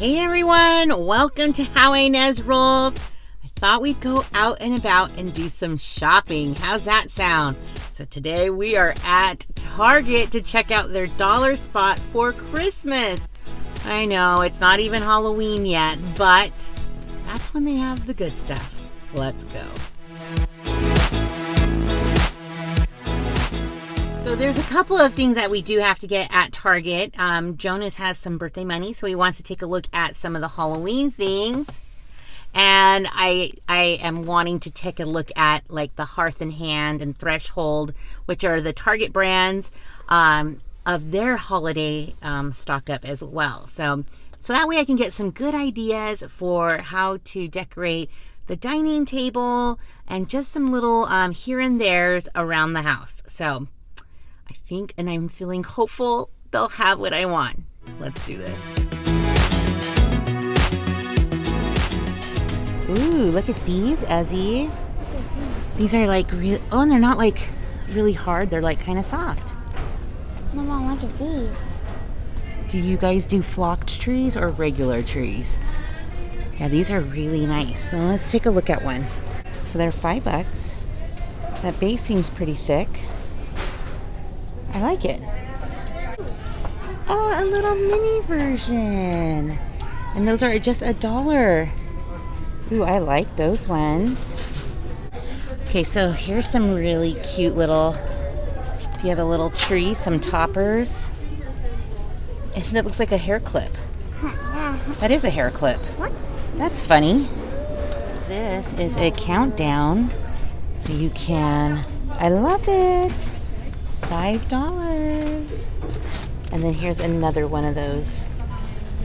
Hey everyone, welcome to How Ines Rolls. I thought we'd go out and about and do some shopping. How's that sound? So today we are at Target to check out their dollar spot for Christmas. I know it's not even Halloween yet, but that's when they have the good stuff. Let's go. So there's a couple of things that we do have to get at Target. Jonas has some birthday money, so he wants to take a look at some of the Halloween things. And I am wanting to take a look at like the Hearth and Hand and Threshold, which are the Target brands of their holiday stock up as well. So that way I can get some good ideas for how to decorate the dining table and just some little here and there's around the house. So I think, and I'm feeling hopeful they'll have what I want. Let's do this. Ooh, look at these, Ezzy. These are like real. Oh, and they're not like really hard. They're like kind of soft. No, Mom, look at these. Do you guys do flocked trees or regular trees? Yeah, these are really nice. Now let's take a look at one. So they're $5. That base seems pretty thick. I like it. Oh, a little mini version. And those are just $1. Ooh, I like those ones. Okay, so here's some really cute little, if you have a little tree, some toppers. And that looks like a hair clip. That is a hair clip. What? That's funny. This is a countdown. So you can, I love it. $5. And then here's another one of those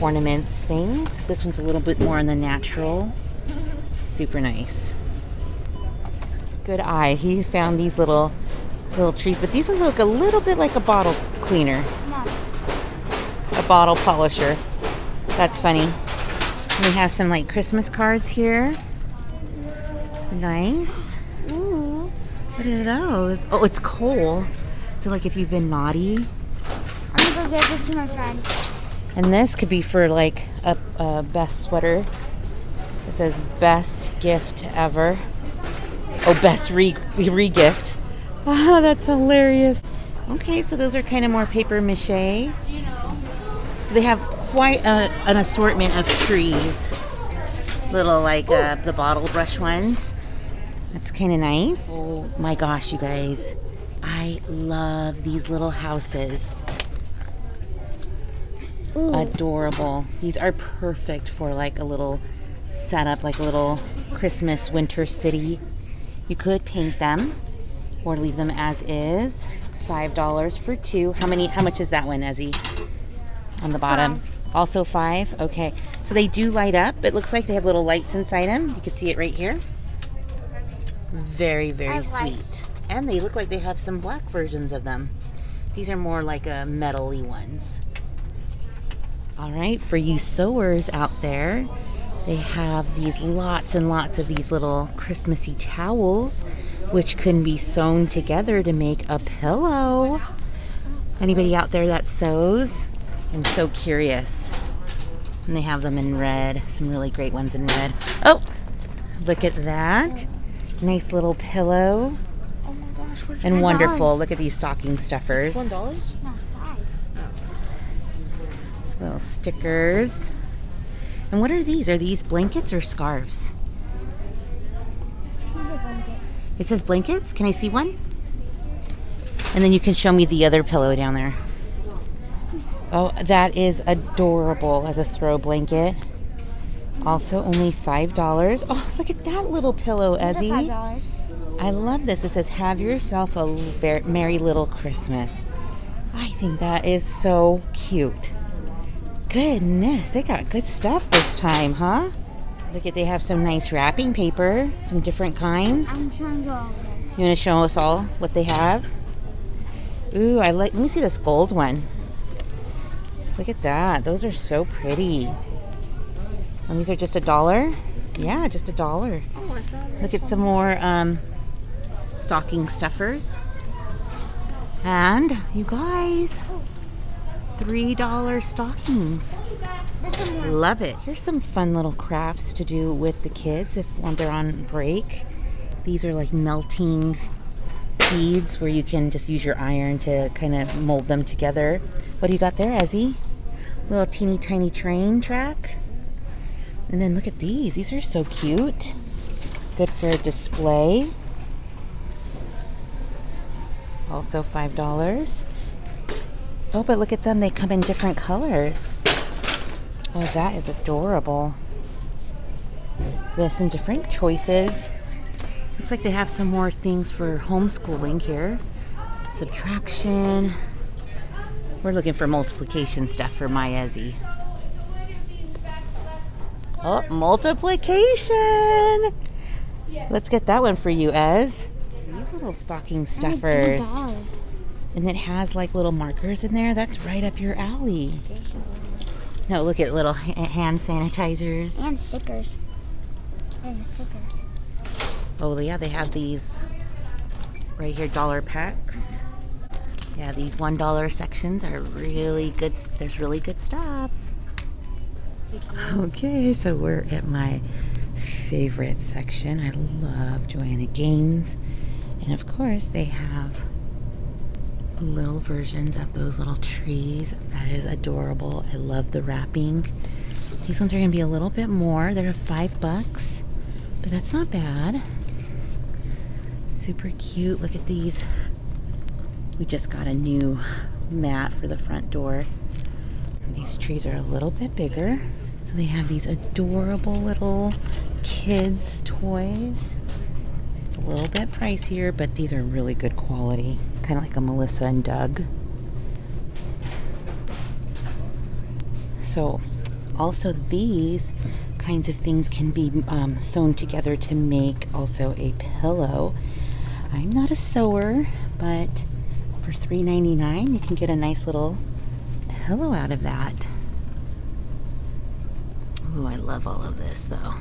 ornaments things. This one's a little bit more on the natural. Super nice. Good eye. He found these little trees, but these ones look a little bit like a bottle cleaner. A bottle polisher. That's funny. We have some like Christmas cards here. Nice. Ooh. What are those? Oh, it's coal. So like if you've been naughty. I'm gonna go give this to my friend. And this could be for like a best sweater. It says best gift ever. Oh, best re-gift. Oh, that's hilarious. Okay, so those are kind of more paper mache. So they have quite an assortment of trees. Little like the bottle brush ones. That's kind of nice. Oh my gosh, you guys. I love these little houses. Ooh. Adorable. These are perfect for like a little setup, like a little Christmas winter city. You could paint them or leave them as is. $5 for two. How much is that one, Ezzy? On the bottom. Also $5. Okay. So they do light up. It looks like they have little lights inside them. You can see it right here. Very, very sweet. And they look like they have some black versions of them. These are more like a metal-y ones. All right, for you sewers out there, they have these lots and lots of these little Christmassy towels, which can be sewn together to make a pillow. Anybody out there that sews? I'm so curious. And they have them in red, some really great ones in red. Oh, look at that. Nice little pillow. And wonderful. Look at these stocking stuffers. $1? No, $5. Little stickers. And what are these? Are these blankets or scarves? It says blankets. Can I see one? And then you can show me the other pillow down there. Oh, that is adorable as a throw blanket. Also only $5. Oh, look at that little pillow, Ezzy. $5. I love this. It says, have yourself a merry little Christmas. I think that is so cute. Goodness, they got good stuff this time, huh? Look at, they have some nice wrapping paper, some different kinds. I'm trying to go over there. You want to show us all what they have? Ooh, let me see this gold one. Look at that. Those are so pretty. And these are just $1? Yeah, just $1. Look at some more stocking stuffers. And you guys, $3 stockings. This one. Love it. Here's some fun little crafts to do with the kids when they're on break. These are like melting beads where you can just use your iron to kind of mold them together. What do you got there, Ezzy? Little teeny tiny train track. And then look at these. These are so cute. Good for a display. Also $5. Oh, but look at them. They come in different colors. Oh, that is adorable. So there's some different choices. Looks like they have some more things for homeschooling here. Subtraction. We're looking for multiplication stuff for my Ezzy. Oh, multiplication! Let's get that one for you, Ez. These little stocking stuffers. And it has like little markers in there. That's right up your alley. No, look at little hand sanitizers. And stickers. And a sticker. Oh, yeah, they have these right here, dollar packs. Yeah, these $1 sections are really good. There's really good stuff. Okay, so we're at my favorite section. I love Joanna Gaines. And of course, they have little versions of those little trees. That is adorable. I love the wrapping. These ones are going to be a little bit more. They're $5, but that's not bad. Super cute. Look at these. We just got a new mat for the front door. And these trees are a little bit bigger. So they have these adorable little kids' toys. It's a little bit pricier, but these are really good quality. Kind of like a Melissa and Doug. So also these kinds of things can be sewn together to make also a pillow. I'm not a sewer, but for $3.99 you can get a nice little pillow out of that. Ooh, I love all of this though.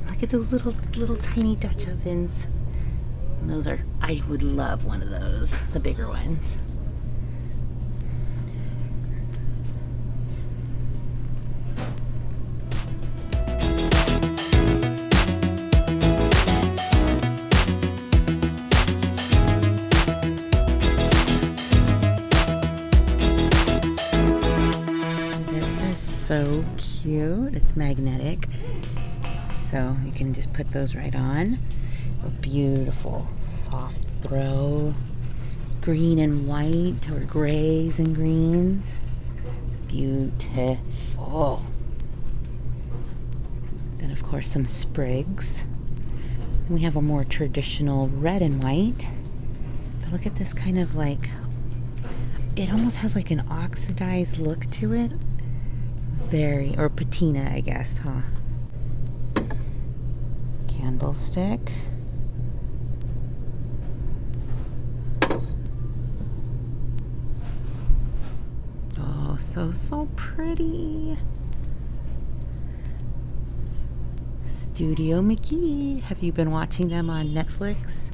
Look at those little tiny Dutch ovens. And those are, I would love one of those, the bigger ones. So cute. It's magnetic, so you can just put those right on. A beautiful soft throw, green and white or grays and greens. Beautiful. Then of course some sprigs. We have a more traditional red and white, but look at this kind of like, it almost has like an oxidized look to it. Or patina, I guess, huh? Candlestick. Oh, so pretty. Studio McGee. Have you been watching them on Netflix?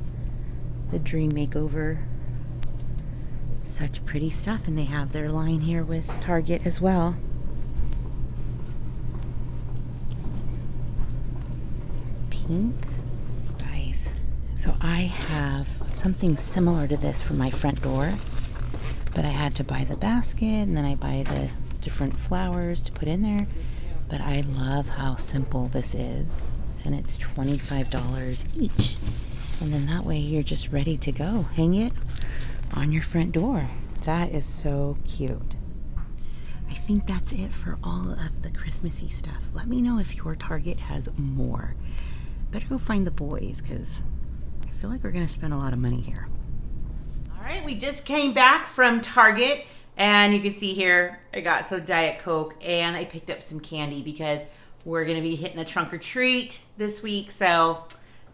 The Dream Makeover. Such pretty stuff, and they have their line here with Target as well. Pink. Guys, so I have something similar to this for my front door, but I had to buy the basket and then I buy the different flowers to put in there. But I love how simple this is, and it's $25 each, and then that way you're just ready to go. Hang it on your front door. That is so cute. I think that's it for all of the Christmassy stuff. Let me know if your Target has more. Better go find the boys, because I feel like we're going to spend a lot of money here. All right, we just came back from Target, and you can see here I got some Diet Coke, and I picked up some candy because we're going to be hitting a trunk or treat this week, so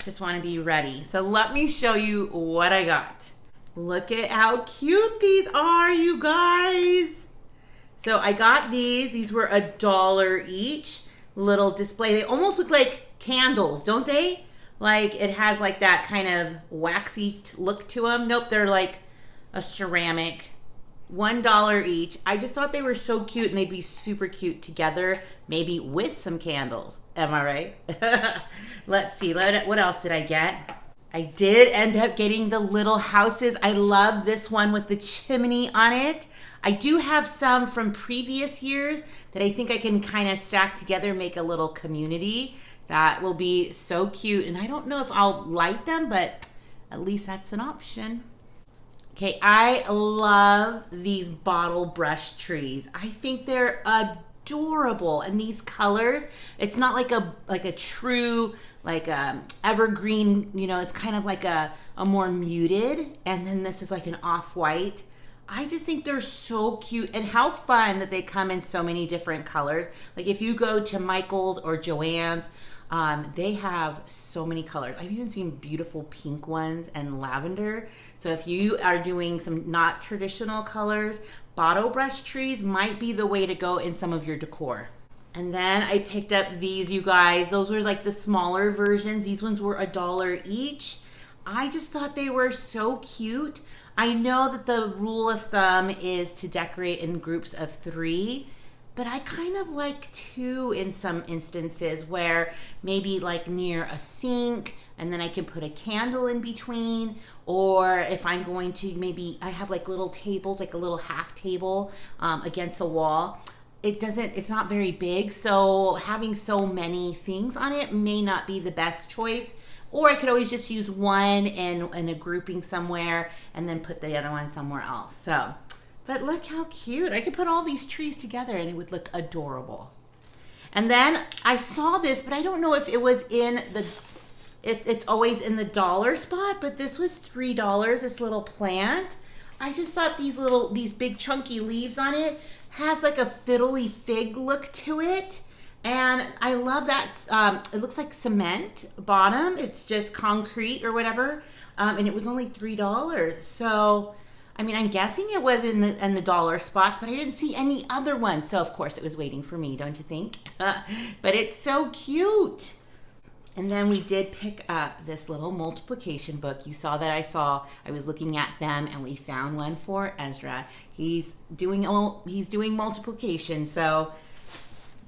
just want to be ready. So let me show you what I got. Look at how cute these are, you guys. So I got these. These were $1 each. Little display. They almost look like candles, don't they? Like it has like that kind of waxy look to them. Nope, they're like a ceramic $1 each. I just thought they were so cute and they'd be super cute together, maybe with some candles. Am I right? Let's see, what else did I get? I did end up getting the little houses. I love this one with the chimney on it. I do have some from previous years that I think I can kind of stack together, make a little community. That will be so cute. And I don't know if I'll light them, but at least that's an option. Okay, I love these bottle brush trees. I think they're adorable. And these colors, it's not like a true evergreen, you know, it's kind of like a more muted. And then this is like an off-white. I just think they're so cute, and how fun that they come in so many different colors. Like if you go to Michael's or Joann's, they have so many colors. I've even seen beautiful pink ones and lavender. So if you are doing some not traditional colors, bottle brush trees might be the way to go in some of your decor. And then I picked up these, you guys. Those were like the smaller versions. These ones were $1 each. I just thought they were so cute. I know that the rule of thumb is to decorate in groups of 3, but I kind of like 2 in some instances, where maybe like near a sink, and then I can put a candle in between. Or if I'm going to, maybe I have like little tables, like a little half table against the wall. It's not very big, so having so many things on it may not be the best choice. Or I could always just use one in a grouping somewhere and then put the other one somewhere else. So, but look how cute. I could put all these trees together and it would look adorable. And then I saw this, but I don't know if it was if it's always in the dollar spot, but this was $3, this little plant. I just thought these big chunky leaves on it has like a fiddly fig look to it. And I love that. It looks like cement bottom. It's just concrete or whatever. And it was only $3. So, I mean, I'm guessing it was in the dollar spots, but I didn't see any other ones. So, of course, it was waiting for me, don't you think? But it's so cute. And then we did pick up this little multiplication book. You saw that I was looking at them, and we found one for Ezra. He's doing multiplication. So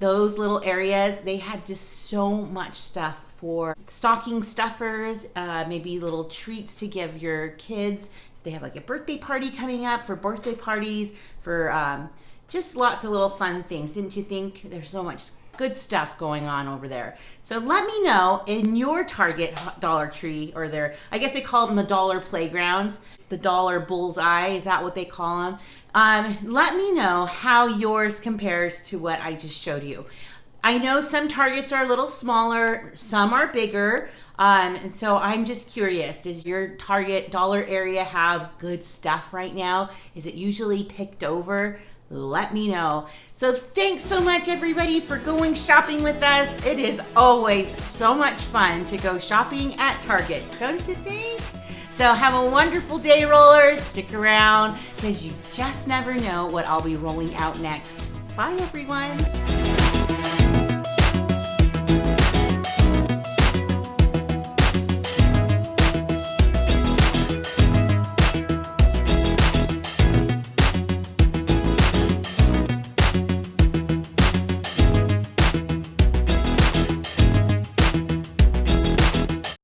those little areas, they had just so much stuff for stocking stuffers, maybe little treats to give your kids if they have like a birthday party coming up, for birthday parties, for just lots of little fun things. Didn't you think? There's so much good stuff going on over there. So let me know in your Target Dollar Tree, or I guess they call them the dollar playgrounds, the dollar bullseye, is that what they call them? Let me know how yours compares to what I just showed you. I know some Targets are a little smaller, some are bigger, and so I'm just curious, does your Target dollar area have good stuff right now? Is it usually picked over? Let me know. So thanks so much, everybody, for going shopping with us. It is always so much fun to go shopping at Target, don't you think? So have a wonderful day, rollers. Stick around, because you just never know what I'll be rolling out next. Bye, everyone.